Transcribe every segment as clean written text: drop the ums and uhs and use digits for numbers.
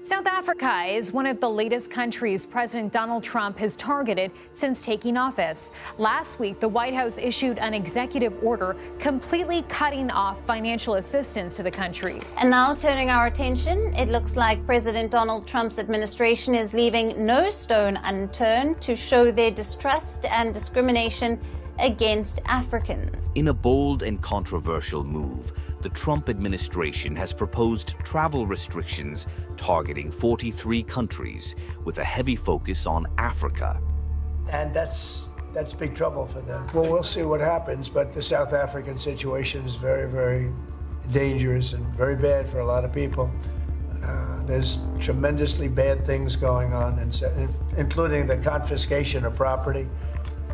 South Africa is one of the latest countries President Donald Trump has targeted since taking office. Last week, the White House issued an executive order completely cutting off financial assistance to the country. And now turning our attention, it looks like President Donald Trump's administration is leaving no stone unturned to show their distrust and discrimination against Africans. In a bold and controversial move, the Trump administration has proposed travel restrictions targeting 43 countries with a heavy focus on Africa. And that's big trouble for them. Well, we'll see what happens, but the South African situation is very, very dangerous and very bad for a lot of people. There's tremendously bad things going on, including the confiscation of property.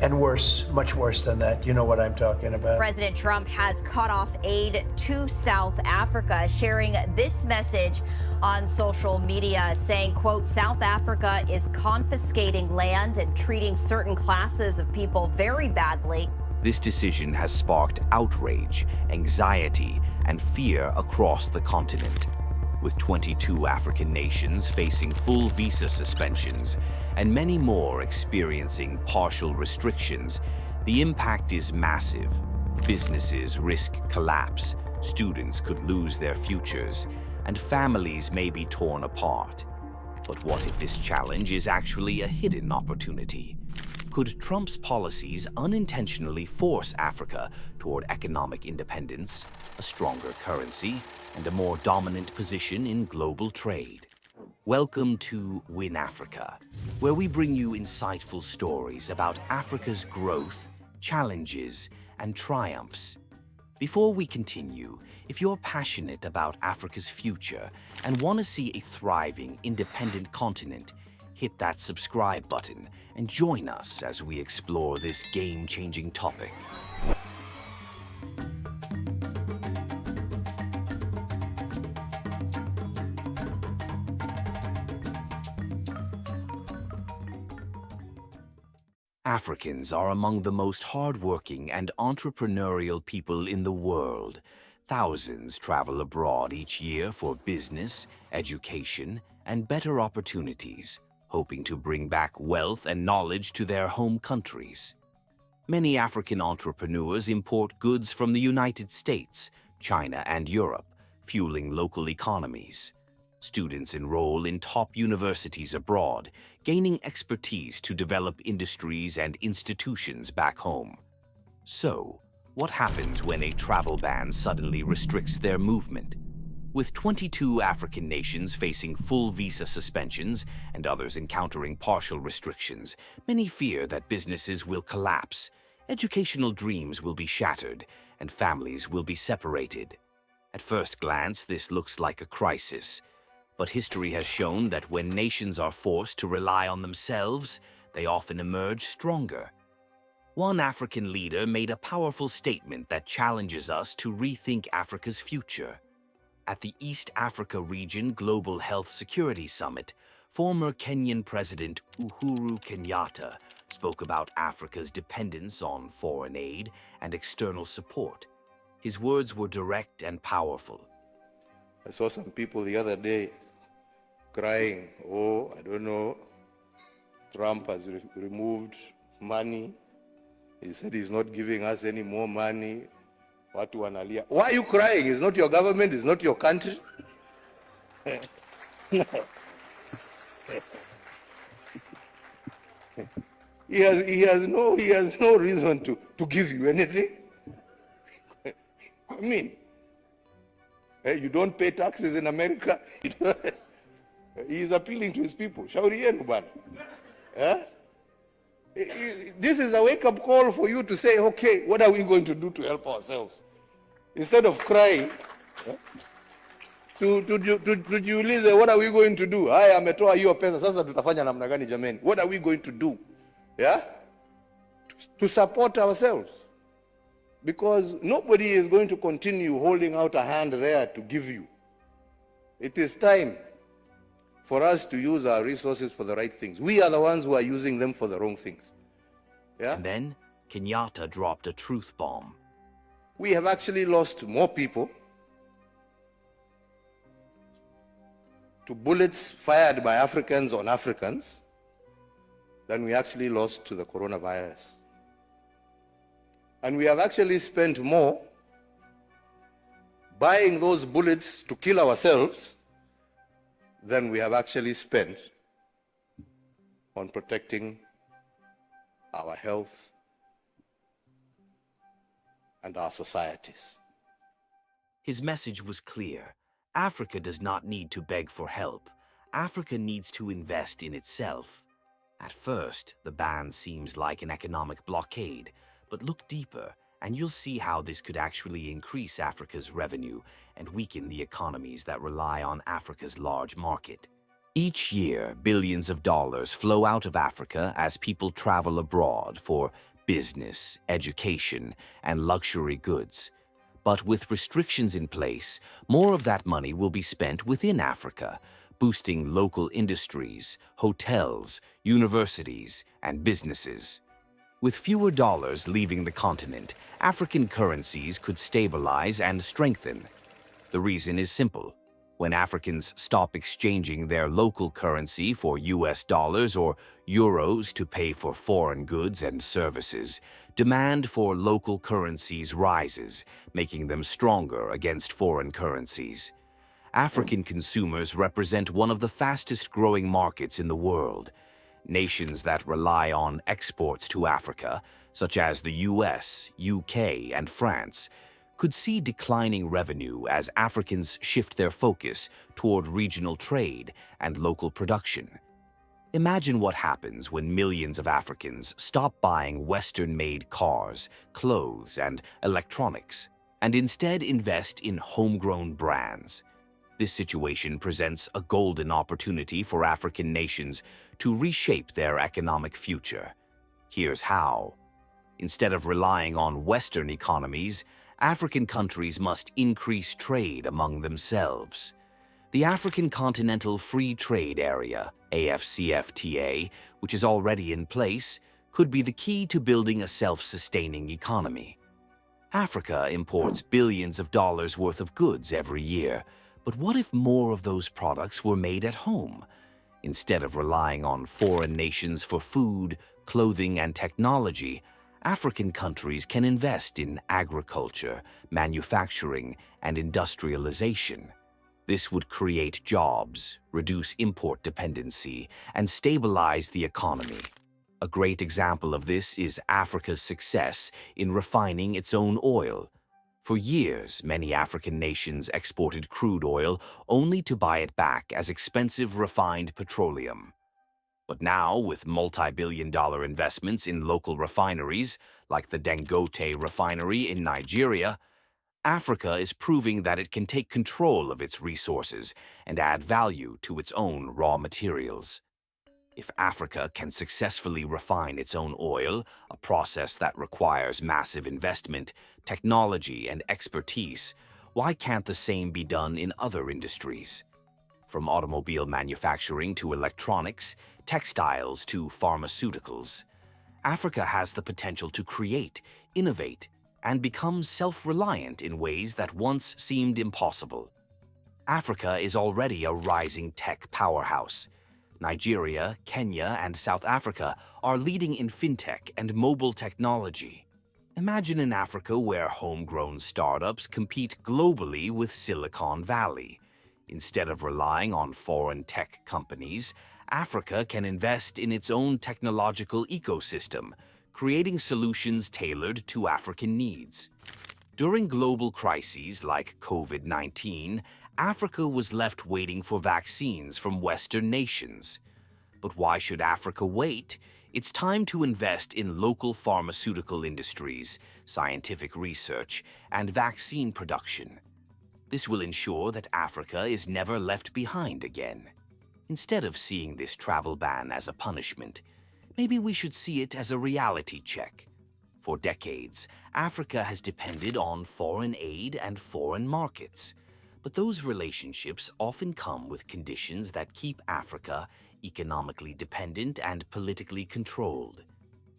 And worse, much worse than that. You know what I'm talking about. President Trump has cut off aid to South Africa, sharing this message on social media, saying, quote, South Africa is confiscating land and treating certain classes of people very badly. This decision has sparked outrage, anxiety, and fear across the continent. With 22 African nations facing full visa suspensions and many more experiencing partial restrictions, the impact is massive. Businesses risk collapse, students could lose their futures, and families may be torn apart. But what if this challenge is actually a hidden opportunity? Could Trump's policies unintentionally force Africa toward economic independence, a stronger currency, and a more dominant position in global trade? Welcome to WinAfrica, where we bring you insightful stories about Africa's growth, challenges, and triumphs. Before we continue, if you're passionate about Africa's future and want to see a thriving, independent continent, hit that subscribe button and join us as we explore this game-changing topic. Africans are among the most hardworking and entrepreneurial people in the world. Thousands travel abroad each year for business, education, and better opportunities, hoping to bring back wealth and knowledge to their home countries. Many African entrepreneurs import goods from the United States, China, and Europe, fueling local economies. Students enroll in top universities abroad, gaining expertise to develop industries and institutions back home. So, what happens when a travel ban suddenly restricts their movement? With 22 African nations facing full visa suspensions and others encountering partial restrictions, many fear that businesses will collapse, educational dreams will be shattered, and families will be separated. At first glance, this looks like a crisis. But history has shown that when nations are forced to rely on themselves, they often emerge stronger. One African leader made a powerful statement that challenges us to rethink Africa's future. At the East Africa Region Global Health Security Summit, former Kenyan President Uhuru Kenyatta spoke about Africa's dependence on foreign aid and external support. His words were direct and powerful. I saw some people the other day crying, oh, I don't know, Trump has removed money. He said he's not giving us any more money. Watu wanalia. Why are you crying? It's not your government, it's not your country. He has no reason to give you anything. I mean, you don't pay taxes in America. He is appealing to his people. Shauri yenu bwana. This is a wake-up call for you to say, okay, what are we going to do to help ourselves? Instead of crying, tujiulize, what are we going to do? Haya, ametoa hiyo pesa, sasa tutafanya namna gani jameni? What are we going to do? Yeah? To support ourselves. Because nobody is going to continue holding out a hand there to give you. It is time for us to use our resources for the right things. We are the ones who are using them for the wrong things. Yeah? And then Kenyatta dropped a truth bomb. We have actually lost more people to bullets fired by Africans on Africans than we actually lost to the coronavirus. And we have actually spent more buying those bullets to kill ourselves than we have actually spent on protecting our health and our societies. His message was clear. Africa does not need to beg for help. Africa needs to invest in itself. At first, the ban seems like an economic blockade, but look deeper and you'll see how this could actually increase Africa's revenue and weaken the economies that rely on Africa's large market. Each year, billions of dollars flow out of Africa as people travel abroad for business, education, and luxury goods. But with restrictions in place, more of that money will be spent within Africa, boosting local industries, hotels, universities, and businesses. With fewer dollars leaving the continent, African currencies could stabilize and strengthen. The reason is simple. When Africans stop exchanging their local currency for US dollars or euros to pay for foreign goods and services, demand for local currencies rises, making them stronger against foreign currencies. African consumers represent one of the fastest-growing markets in the world. Nations that rely on exports to Africa, such as the US, UK, and France, could see declining revenue as Africans shift their focus toward regional trade and local production. Imagine what happens when millions of Africans stop buying Western-made cars, clothes, and electronics, and instead invest in homegrown brands. This situation presents a golden opportunity for African nations to reshape their economic future. Here's how. Instead of relying on Western economies, African countries must increase trade among themselves. The African Continental Free Trade Area, AfCFTA, which is already in place, could be the key to building a self-sustaining economy. Africa imports billions of dollars worth of goods every year, but what if more of those products were made at home? Instead of relying on foreign nations for food, clothing, and technology, African countries can invest in agriculture, manufacturing, and industrialization. This would create jobs, reduce import dependency, and stabilize the economy. A great example of this is Africa's success in refining its own oil. For years, many African nations exported crude oil only to buy it back as expensive refined petroleum. But now, with multi-billion-dollar investments in local refineries, like the Dangote refinery in Nigeria, Africa is proving that it can take control of its resources and add value to its own raw materials. If Africa can successfully refine its own oil, a process that requires massive investment, technology, and expertise, why can't the same be done in other industries? From automobile manufacturing to electronics, textiles to pharmaceuticals, Africa has the potential to create, innovate, and become self-reliant in ways that once seemed impossible. Africa is already a rising tech powerhouse. Nigeria, Kenya, and South Africa are leading in fintech and mobile technology. Imagine an Africa where homegrown startups compete globally with Silicon Valley. Instead of relying on foreign tech companies, Africa can invest in its own technological ecosystem, creating solutions tailored to African needs. During global crises like COVID-19, Africa was left waiting for vaccines from Western nations. But why should Africa wait? It's time to invest in local pharmaceutical industries, scientific research, and vaccine production. This will ensure that Africa is never left behind again. Instead of seeing this travel ban as a punishment, maybe we should see it as a reality check. For decades, Africa has depended on foreign aid and foreign markets. But those relationships often come with conditions that keep Africa economically dependent and politically controlled.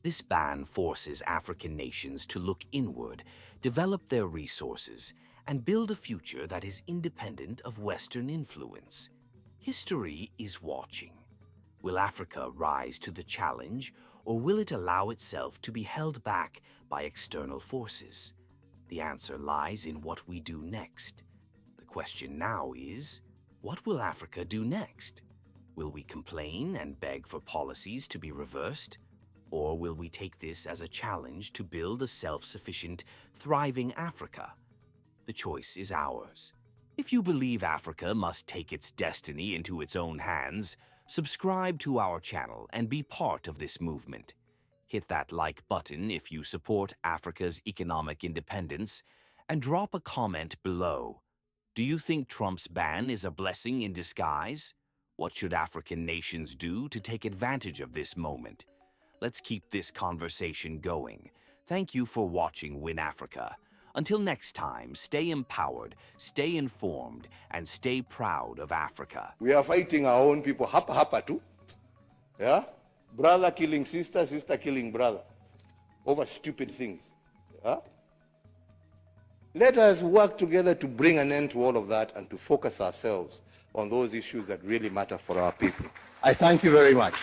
This ban forces African nations to look inward, develop their resources, and build a future that is independent of Western influence. History is watching. Will Africa rise to the challenge, or will it allow itself to be held back by external forces? The answer lies in what we do next. The question now is, what will Africa do next? Will we complain and beg for policies to be reversed? Or will we take this as a challenge to build a self-sufficient, thriving Africa? The choice is ours. If you believe Africa must take its destiny into its own hands, subscribe to our channel and be part of this movement. Hit that like button if you support Africa's economic independence, and drop a comment below. Do you think Trump's ban is a blessing in disguise? What should African nations do to take advantage of this moment? Let's keep this conversation going. Thank you for watching WinAfrica. Until next time, stay empowered, stay informed, and stay proud of Africa. We are fighting our own people, hapa too. Yeah? Brother killing sister, sister killing brother. Over stupid things. Yeah? Let us work together to bring an end to all of that and to focus ourselves on those issues that really matter for our people. I thank you very much.